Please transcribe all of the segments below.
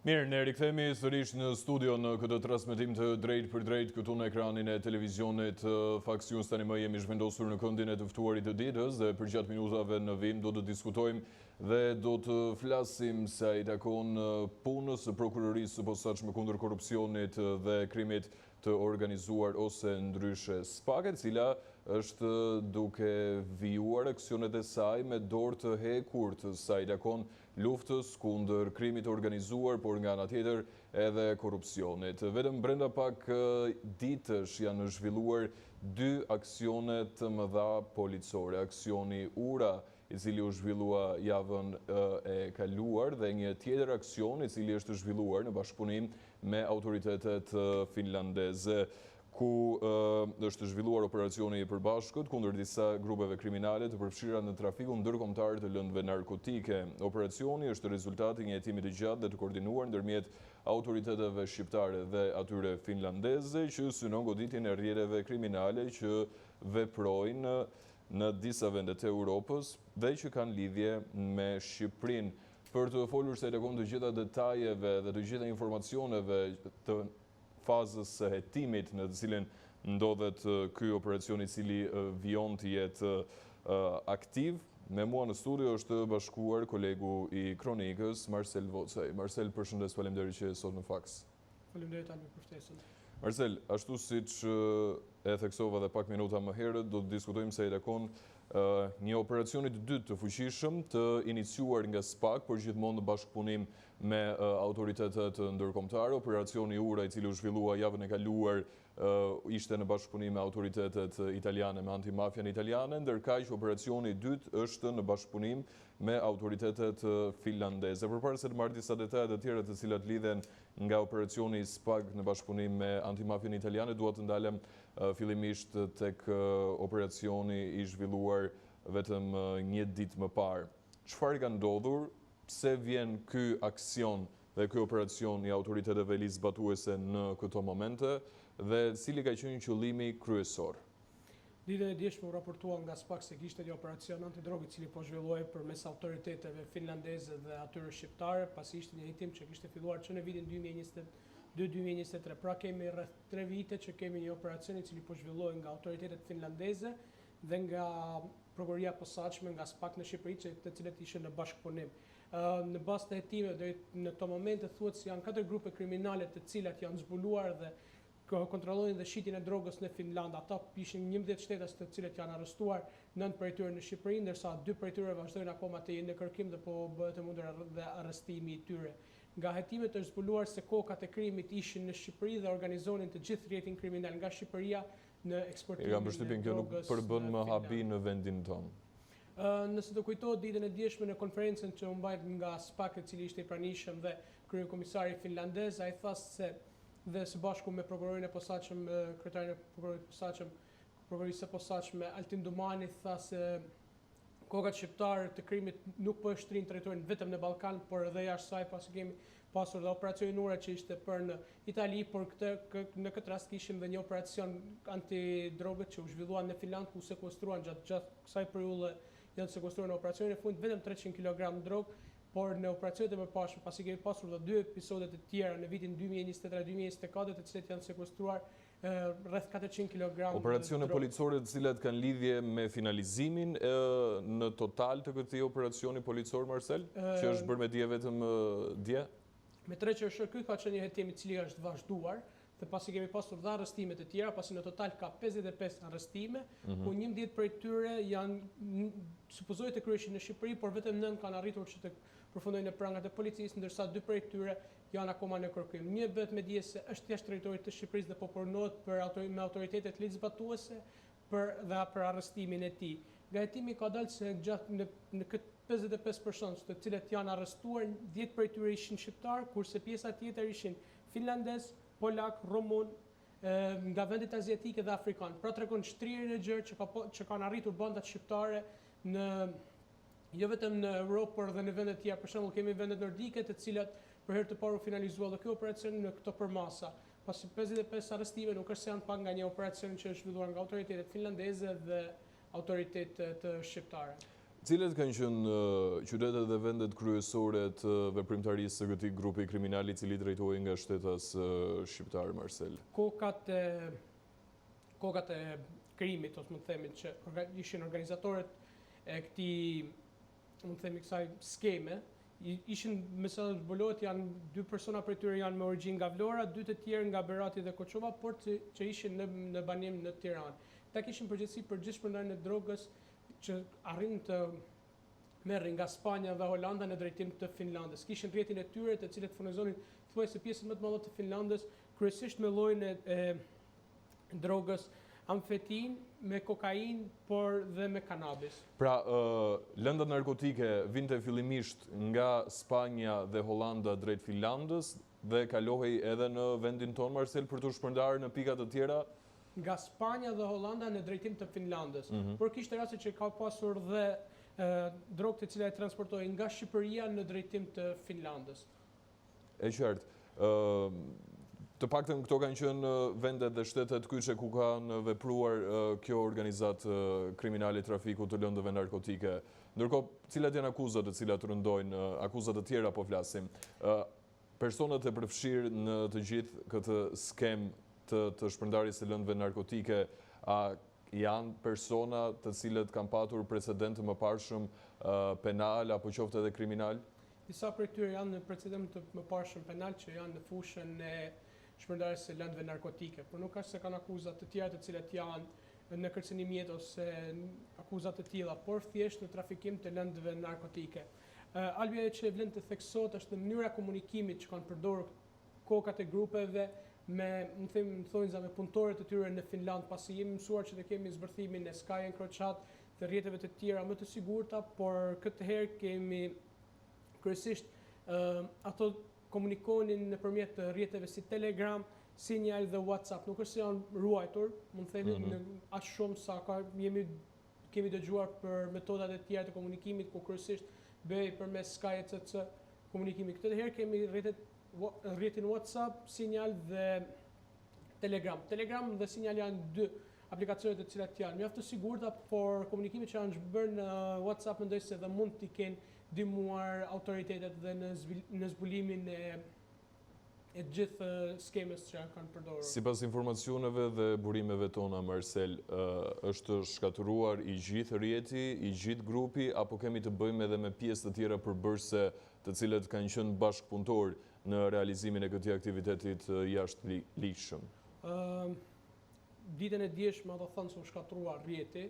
Mirë, ne rikthehemi sërish në studio në këtë transmetim të drejt për drejt këtu në ekranin e televizionit Fox News. Tani më jemi zhvendosur në këndin e të ftuarit të ditës dhe për gjatë minutave në vim do të diskutojmë dhe do të flasim sa i takon punës së prokurorisë së posaçme kundër korrupsionit dhe krimit të organizuar ose ndryshe SPAK, e cila është duke vijuar aksionet e saj me dorë të hekur të sa i takon luftës kundër krimit të organizuar, por nga ana tjetër edhe korrupsionit. Vetëm brenda pak ditësh janë zhvilluar dy aksione të mëdha policore. Aksioni Ura, i cili u zhvillua javën e kaluar, dhe një tjetër aksion i cili është zhvilluar në bashkëpunim me autoritetet finlandeze, ku është zhvilluar operacioni i përbashkët kundër disa grupeve kriminale të përfshira në trafikun ndërkombëtar të lëndëve narkotike. Operacioni është rezultati i një hetimi të gjatë dhe të koordinuar ndërmjet autoriteteve shqiptare dhe atyre finlandeze që synon goditjen e rrjeteve kriminale që veprojnë në disa vende të Europës dhe që kanë lidhje me Shqipërinë. Për të folur se i takon të gjitha detajeve dhe të gjitha informacioneve të fazës së hetimit në të cilin ndodhet ky operacion i cili vijon të jetë aktiv, me mua në studio është bashkuar kolegu i kronikës Marcel Vocaj. Marcel, përshëndes, faleminderit që je sot në Fox. Faleminderit tani për ftesën. Marcel, ashtu siç e theksova dhe pak minuta më herët, do të diskutojmë se i takon një operacioni të dytë të fuqishëm të iniciuar nga SPAK, por gjithmonë në bashkëpunim me autoritetet ndërkombëtare. Operacioni Ura, i cili u zhvillua javën e kaluar, ishte në bashkëpunim me autoritetet italiane, me antimafian italiane, ndërkaq operacioni i dytë është në bashkëpunim me autoritetet finlandeze. Përpara se të marr disa detaje të tjera të cilat lidhen nga operacioni SPAK në bashkëpunim me antimafian italiane, dua të ndalem fillimisht tek operacioni i zhvilluar vetëm një ditë më parë. Çfarë ka ndodhur? Pse vjen ky aksion dhe ky operacion i autoriteteve ligjzbatuese në këto momente dhe cili ka qenë qëllimi kryesor? Ditën e djeshme u raportua nga SPAK se kishte një operacion antidrog i cili po zhvillohej përmes autoriteteve finlandeze dhe atyre shqiptare, pasi ishte një hetim që kishte filluar që në vitin 2022-2023. Pra kemi rreth 3 vite që kemi një operacion i cili po zhvillohej nga autoritetet finlandeze dhe nga prokuroria e posaçme nga SPAK në Shqipëri, të cilët ishin në bashkëpunim. Në bazë të hetimeve në këto momente thuhet se janë 4 grupe kriminale të cilat janë zbuluar dhe kontrollojnë dhe shitjen e drogës në Finland. Ata ishin 11 shtetas të cilët janë arrestuar, 9 prej tyre në Shqipëri, ndërsa 2 prej tyre vazhdojnë akoma të jenë në kërkim dhe po bëhet e mundur dhe arrestimi i tyre. Nga hetimet është zbuluar se kokat e krimit ishin në Shqipëri dhe organizonin të gjithë rrjetin kriminal nga Shqipëria në eksportimin e drogës. Kam përshtypjen kjo nuk përbën më habi në vendin tonë. Nëse të kujtohet ditën e djeshme në konferencën që u mbajt nga SPAK, i cili ishte i pranishëm dhe kryekomisari finlandez, ai tha se dhe së bashku me prokurorin e posaçëm, kryetarin e prokurorisë së posaçme Altin Dumani, tha se kokat shqiptare të krimit nuk po e shtrin territorin vetëm në Ballkan, por edhe jashtë saj, pasi kemi pasur dhe operacionin Ura që ishte për në Itali, por në këtë rast kishim dhe një operacion antidrogët që u zhvillua në Finland, ku sekuestruan gjatë kësaj periudhe janë sekuestruar në operacionin e fundit vetëm 300 kg drogë, por në operacionet e mëparshme, pasi kemi pasur dhe 2 episode të tjera në vitin 2023-2024, të cilët janë sekuestruar rreth 400 kg. Operacione policore të cilat kanë lidhje me finalizimin në total të këtij operacioni policor, Marcel, që është bërë me dje vetëm dje? Me tre që është ky ka qenë një hetim i cili është vazhduar, dhe pasi kemi pasur dhe arrestime të tjera, pasi në total ka 55 arrestime, ku 11 prej tyre janë supozohet të kryeshin në Shqipëri, por vetëm 9 kanë arritur që të përfundojnë në prangat e policisë, ndërsa 2 prej tyre janë akoma në kërkim. Një bëhet me dije se është jashtë territorit të Shqipërisë dhe po punohet me autoritetet ligjzbatuese dhe për arrestimin e tij. Nga hetimi ka dalë se gjatë në këtë 55 personë të cilët janë arrestuar, 10 prej tyre ishin shqiptar, kurse pjesa tjetër ishin finlandez, polak, rumun, nga vendet aziatike dhe afrikan. Pra tregon shtrirjen e gjerë që kanë arritur bandat shqiptare jo vetëm në Europë, por edhe në vende të tjera. Për shembull, kemi vendet nordike, të cilat për herë të parë u finalizua dhe ky operacion në këto përmasa. Pasi 55 arrestime nuk është se janë pak nga një operacion që është zhvilluar nga autoritetet finlandeze dhe autoritetet shqiptare. Cilet kanë qenë qytetet dhe vendet kryesore të veprimtarisë së këtij grupi kriminal I cili drejtohej nga shtetas shqiptar, Marcel? Kokat e krimit, ose mund të themi që ishin organizatorët e këtij, mund të themi kësaj skeme, ishin me sa zbulohet janë 2 persona prej tyre janë me origjinë nga Vlora, 2 të tjerë nga Berati dhe Koçova, por që ishin në banim në Tiranë. Ata kishin përgjegjësi për gjithë shpërndarjen e drogës që arrin të merrin nga Spanja dhe Holanda në drejtim të Finlandës. Kishin rrjetin e tyre të cilët furnizonin thuajse pjesën më të madhe të Finlandës, kryesisht me llojin e drogës amfetin, me kokainë, por dhe me kanabis. Pra, lëndat narkotike vinte fillimisht nga Spanja dhe Holanda drejt Finlandës dhe kalohej edhe në vendin tonë, Marcel, për të shpërndarë në pika të tjera? Nga Spanja dhe Holanda në drejtim të Finlandës. Por kishte raste që ka pasur dhe drogë të cilat e transportohej nga Shqipëria në drejtim të Finlandës. E qartë. Të paktën këto kanë qenë vendet dhe shtetet kyçe ku kanë vepruar kjo organizat kriminale trafiku të lëndëve narkotike. Ndërkohë, cilat janë akuzat të cilat rëndojnë, akuzat të tjera po flasim. Personat e përfshirë në të gjithë këtë skem të shpërndarjes së lëndëve narkotike, a janë persona të cilët kanë patur precedent të mëparshëm penal apo qoftë edhe kriminal? Disa prej tyre janë në precedent të mëparshëm penal që janë në fushën e shpërndarjes së lëndëve narkotike, por nuk është se kanë akuzat të tjera të cilat janë në kërcënim jetë ose akuzat të tilla, por thjesht në trafikim të lëndëve narkotike. Albia që vlen të theksohet është në mënyra komunikimit që kanë përdorur kokat e grupeve me, më thonjza, me punëtorët e tyre në Finland, pasi jemi mësuar që të kemi zbërthimin e Sky Encrochat të rrjeteve të tjera më të sigurta, por këtë herë kemi kryesisht ato komunikonin nëpërmjet rrjeteve si Telegram, Signal dhe WhatsApp. Nuk është se janë ruajtur, mund të themi në aq shumë sa kemi dëgjuar për metodat e tjera të komunikimit, ku kryesisht bëhej përmes Sky etc. komunikimi. Këtë herë kemi rrjetin WhatsApp, Signal dhe Telegram. Telegram dhe Signal janë 2 aplikacione të cilat janë mjaft të sigurta, por komunikimit që janë bërë në WhatsApp mendoj se dhe mund t'i kenë ndihmuar autoritetet dhe në zbulimin e gjithë skemës që kanë përdorur. Sipas informacioneve dhe burimeve tona, Marcel, është shkatëruar I gjithë rrjeti, I gjithë grupi, apo kemi të bëjmë edhe me pjesë të tjera përbërëse të cilët kanë qenë bashkëpunëtor në realizimin e këtij aktivitetit jashtëligjshëm? Ditën e dieshme do thonë se u shkatërua rrjeti,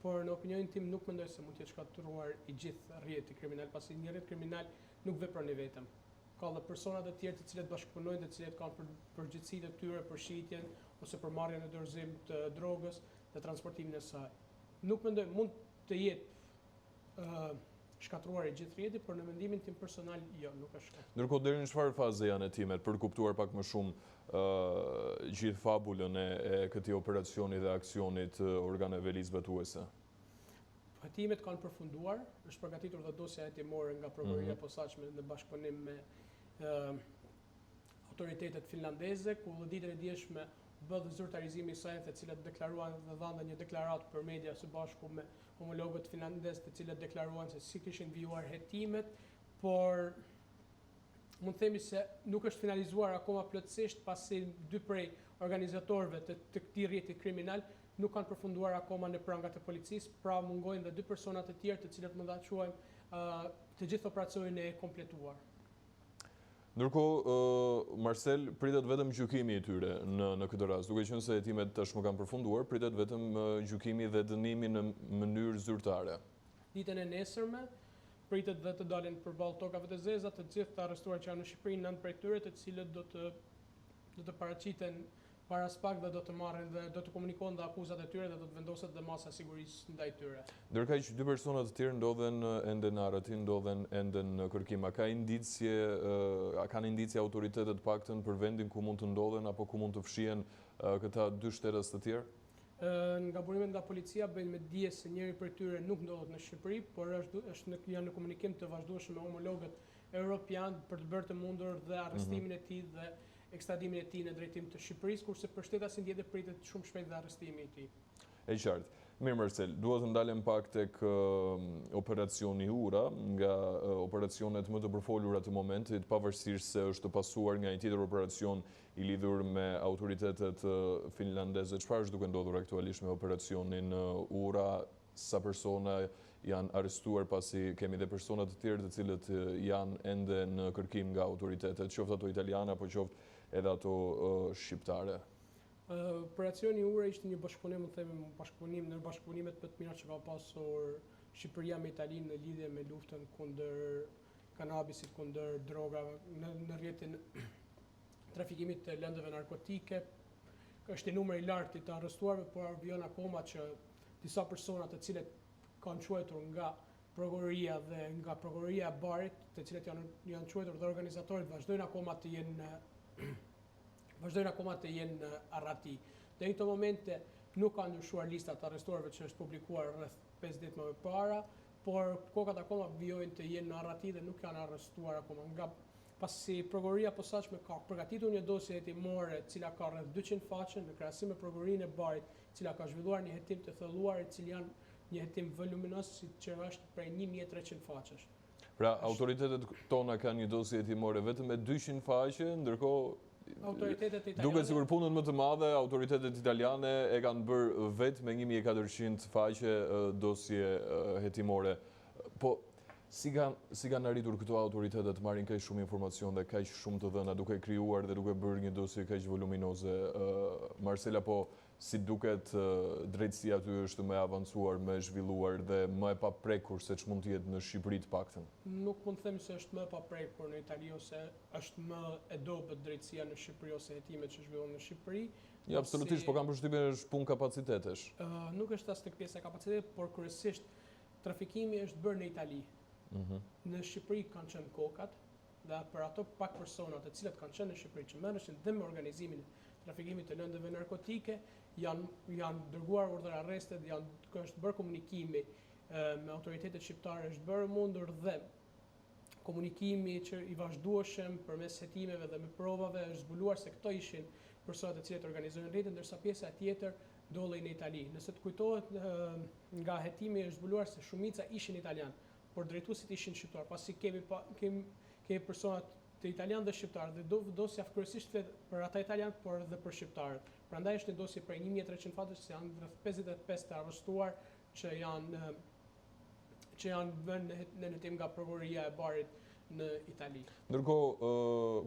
por në opinionin tim nuk mendoj se mund të jetë shkatëruar I gjithë rrjeti kriminal, pasi një rrjet kriminal nuk vepron I vetëm. Ka dhe persona të tjerë të cilët bashkëpunojnë, të cilët kanë përgjegjësitë e tyre për shitjen ose për marrjen në dorëzim të drogës dhe transportimin e saj. Nuk mendoj mund të jetë shkatëruar I gjithë rrjeti, por në mendimin tim personal jo, nuk është shkatëruar. Ndërkohë deri në çfarë faze janë hetimet për kuptuar pak më shumë gjithë fabulën e këtij operacioni dhe aksionit organeve ligzbetuese? Hetimet kanë përfunduar, është përgatitur dhe dosja hetimore nga prokuroria e posaçme në bashkëpunim me autoritetet finlandeze, ku ditën e dieshme bë dhe zyrtarizimi I saj, të cilët deklaruan dhe dhanë një deklaratë për media së bashku me homologët finlandez, të cilët deklaruan se si kishin vijuar hetimet, por mund të themi se nuk është finalizuar akoma plotësisht, pasi 2 prej organizatorëve të këtij rrjeti kriminal nuk kanë përfunduar akoma në prangat e policisë, pra mungojnë dhe 2 persona të tjerë të cilët mund ta quajmë të gjithë operacionin e kompletuar. Ndërkohë, Marcel, pritet vetëm gjykimi I tyre në këtë rast. Duke qenë se hetimet tashmë kanë përfunduar, pritet vetëm gjykimi dhe dënimi në mënyrë zyrtare. Ditën e nesërme pritet dhe të dalin përballë tokave të zeza të gjithë të arrestuar që janë në Shqipëri, 9 prej tyre të cilët do të paraqiten para SPAK dhe do të marrin dhe do të komunikojnë dhe akuzat e tyre dhe do të vendoset dhe masa sigurisë ndaj tyre. Ndërkaq 2 persona të tjerë ndodhen ende në arretim, ndodhen ende në kërkim. A kanë indicje autoritetet paktën për vendin ku mund të ndodhen apo ku mund të fshihen këta 2 shtetas të tjerë? Nga burimet nga policia bëjnë me dije se njëri prej tyre nuk ndodhet në Shqipëri, por janë në komunikim të vazhdueshëm me homologët europian për të bërë të mundur dhe arrestimin e tij dhe ekstradimin e tij në drejtim të Shqipërisë, kurse për shtetasin tjetër pritet shumë shpejt dhe arrestimi I tij. E qartë. Mirë Marcel, duhet të ndalem pak tek operacioni Ura, nga operacionet më të përfolura të momentit, pavarësisht se është pasuar nga një tjetër operacion i lidhur me autoritetet finlandeze. Çfarë është duke ndodhur aktualisht me operacionin Ura? Sa persona janë arrestuar, pasi kemi dhe persona të tjerë të cilët janë ende në kërkim nga autoritetet, qoftë ato italiane apo qoftë edhe ato shqiptare? Operacioni Ura ishte një bashkëpunim, në bashkëpunimet më të mira që ka pasur Shqipëria me Italinë në lidhje me luftën kundër kanabisit, kundër drogave, në rrjetin trafikimit të lëndëve narkotike. Është një numër i lartë të arrestuarve, por vjen akoma që disa persona të cilët kanë quajtur nga prokuroria dhe nga prokuroria e Barit, të cilët janë quajtur dhe organizatorët, vazhdojnë akoma të jenë arrati. Dhe në këto momente nuk ka ndryshuar lista të arrestuarve që është publikuar rreth 5 ditë më parë, por kokat akoma vijojnë të jenë në arrati dhe nuk janë arrestuar akoma. Pasi prokuroria posaçme ka përgatitur një dosje hetimore e cila ka rreth 200 faqe në krahasim me prokurorinë e Barit, e cila ka zhvilluar një hetim të thelluar, i cili janë një hetim voluminos që është prej 1300 faqesh. Pra, autoritetet tona kanë një dosje hetimore vetëm me 200 faqe, ndërkohë autoritetet italiane. Duket sikur punën më të madhe autoritetet italiane e kanë bërë vetë me 1400 faqe dosje hetimore. Po si kanë arritur këto autoritetet të marrin kaq shumë informacion dhe kaq shumë të dhëna, duke krijuar dhe duke bërë një dosje kaq voluminoze? Marcela, po si duket drejtësia aty është më e avancuar, më e zhvilluar dhe më e paprekur se ç'mund të jetë në Shqipëri të paktën? Nuk mund të them se është më e paprekur në Itali ose është më e dobët drejtësia në Shqipëri ose hetimet që zhvillohen në Shqipëri. Ja, absolutisht, po kam përshtypjen është punë kapacitetesh. Nuk është as tek pjesa e kapacitetit, por kryesisht trafikimi është bërë në Itali. Në Shqipëri kanë qenë kokat, dhe për ato pak persona të cilët kanë qenë në Shqipëri që merreshin dhe me organizimin e trafikimit të lëndëve narkotike, janë dërguar urdhër arreste, është bërë komunikimi me autoritetet shqiptare, është bërë mundur dhe komunikimi që i vazhdueshëm përmes hetimeve dhe me provave është zbuluar se këto ishin personat të cilët organizojnë rrjetin, ndërsa pjesa tjetër dollej në Itali. Nëse të kujtohet, nga hetimi është zbuluar se shumica ishin italian, por drejtuesit ishin shqiptar, pasi kemi personat të italian dhe shqiptar, dhe dosja kryesisht flet për ata italian, por edhe për shqiptarët. Prandaj është një dosje prej 1300 faqesh, se janë rreth 55 të arrestuar që janë vënë në hetim nga prokuroria e Barit në Itali. Ndërkohë,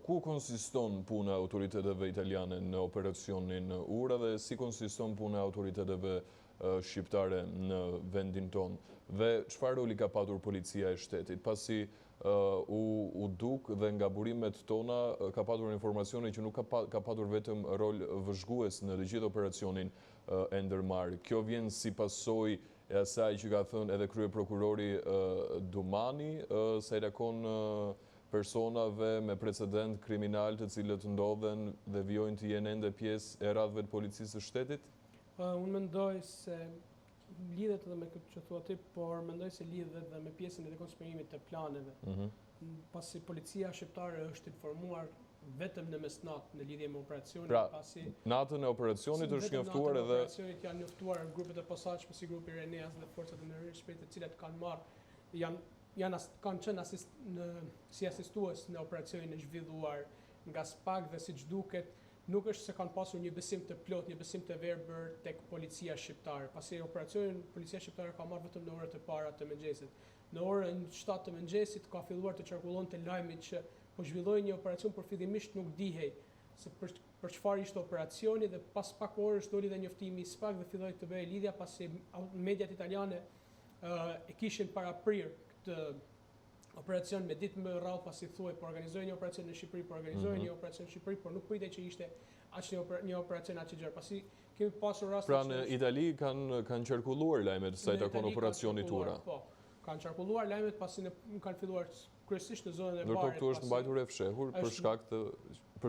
ku konsiston puna e autoriteteve italiane në operacionin Ura dhe si konsiston puna e autoriteteve shqiptare në vendin tonë? Dhe çfarë roli ka patur policia e shtetit? Pasi u duk dhe nga burimet tona ka patur informacione që nuk ka patur vetëm rol vëzhgues në të gjithë operacionin e ndërmarrë. Kjo vjen si pasojë e asaj që ka thënë edhe krye prokurori Dumani, se i takon personave me precedent kriminal të cilët ndodhen dhe vijojnë të jenë ende pjesë e radhëve të policisë së shtetit? Unë mendoj se lidhet edhe me këtë që thua ti, por mendoj se lidhet edhe me pjesën e dekonspirimit të planeve. Pasi policia shqiptare është informuar vetëm në mesnatë në lidhje me operacionin, pra, pasi natën e operacionit është njoftuar edhe operacionit janë njoftuar grupet e posaçme si grupi Reneas dhe forcat e ndërhyrjes shpejtë, të cilat kanë qenë si asistues në operacionin e zhvilluar nga SPAK, dhe siç duket nuk është se kanë pasur një besim të plot, një besim të verbër tek policia shqiptare, pasi operacionin policia shqiptare ka marrë vetëm në orët e para të mëngjesit. Në orën 7 të mëngjesit ka filluar të qarkullonte lajmi që po zhvilloi një operacion, por fillimisht nuk dihej se për çfarë ishte operacioni, dhe pas pak orësh doli dhe njoftimi i SPAK dhe filloi të bëhej lidhja, pasi mediat italiane e kishin paraprirë këtë operacion me ditë më rrallë, pasi thuaj po organizoi një operacion në Shqipëri, por nuk pritej që ishte një operacion aq i gjerë. Pasi kemi pasur raste pra në Itali kanë qarkulluar lajmet sa i takon operacionit Ura. Po, kanë qarkulluar lajmet pasi kanë filluar kryesisht në zonën e Barit. Ndërkohë këtu është mbajtur e fshehur për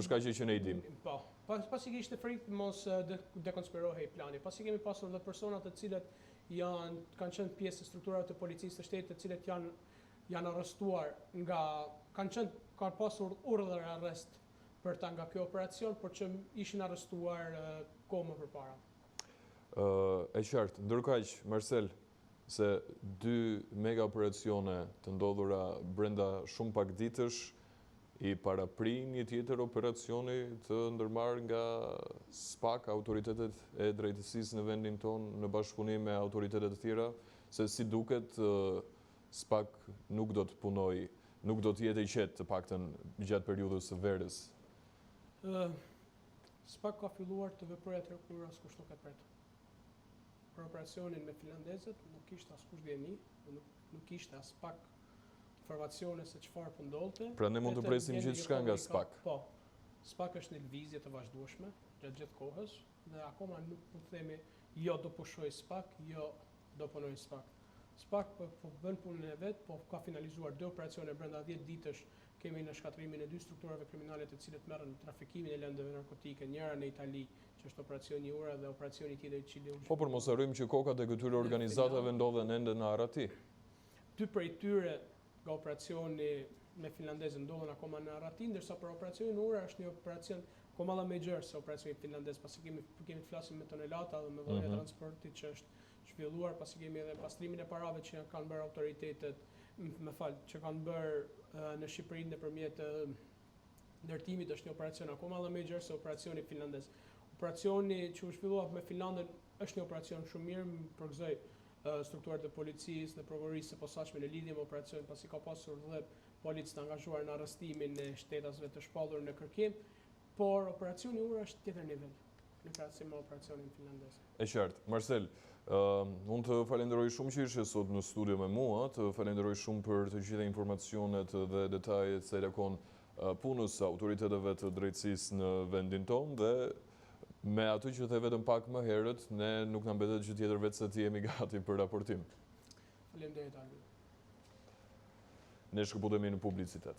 shkak që ne i dim. Po, pasi kishte frikë mos dekonspirohej plani. Pasi kemi pasur edhe persona të cilët kanë qenë pjesë të strukturave të policisë së shtetit, të cilët janë arrestuar kanë pasur urdhër arrest për ta nga kjo operacion, por që ishin arrestuar kohë më përpara. E qartë, ndërkaq, Marcel, se 2 mega operacione të ndodhura brenda shumë pak ditësh i paraprin një tjetër operacioni të ndërmarrë nga SPAK, autoritetet e drejtësisë në vendin tonë në bashkëpunim me autoritetet të tjera, se si duket SPAK nuk do të punoj, nuk do të jetë i qetë të paktën gjatë periudhës së verës. SPAK ka filluar të veprojë atë kur askush nuk e pret. Për operacionin me finlandezët nuk kishte askush dieni, nuk kishte as pak informacione se çfarë po ndodhte. Pra ne mund të presim gjithçka nga SPAK. Po. SPAK është në lëvizje të vazhdueshme gjatë gjithë kohës dhe akoma nuk mund të themi jo do pushoj SPAK, jo do punoj SPAK. SPAK po bën punën e vet, po ka finalizuar 2 operacione brenda 10 ditësh. Kemi në shkatrimin e 2 strukturave kriminale të cilët merren në trafikimin e lëndëve narkotike, njëra në Itali, që është operacioni Ura dhe operacioni tjetër i cili Po për mos harrojmë që kokat e këtyre organizatave ndodhen ende në Arati. 2 prej tyre nga operacioni me finlandezë ndodhen akoma në Arati, ndërsa për operacionin Ura është një operacion akoma më i gjerë se operacioni finlandez, pasi kemi të flasim me tonelata dhe me dhënia transportit që është zhvilluar, pasi kemi edhe pastrimin e parave që kanë bërë autoritetet, që kanë bërë në Shqipëri nëpërmjet ndërtimit, është një operacion akoma më i gjerë se operacioni finlandez. Operacioni që u zhvillua me Finlandën është një operacion shumë mirë, më përgëzoj strukturat e policisë dhe prokurorisë së posaçme në lidhje me operacionin, pasi ka pasur dhe policë të angazhuar në arrestimin e shtetasve të shpallur në kërkim, por operacioni Ura është tjetër nivel në krahasim me operacionin finlandez. E qartë. Marcel, unë të falenderoj shumë që ishe sot në studio me mua, të falenderoj shumë për të gjitha informacionet dhe detajet se lakon punës autoriteteve të drejtësisë në vendin tonë dhe me atë që the vetëm pak më herët, ne nuk na mbetet gjë tjetër vetë se të jemi gati për raportim. Faleminderit Alvin. Ne shkëputemi në publicitet.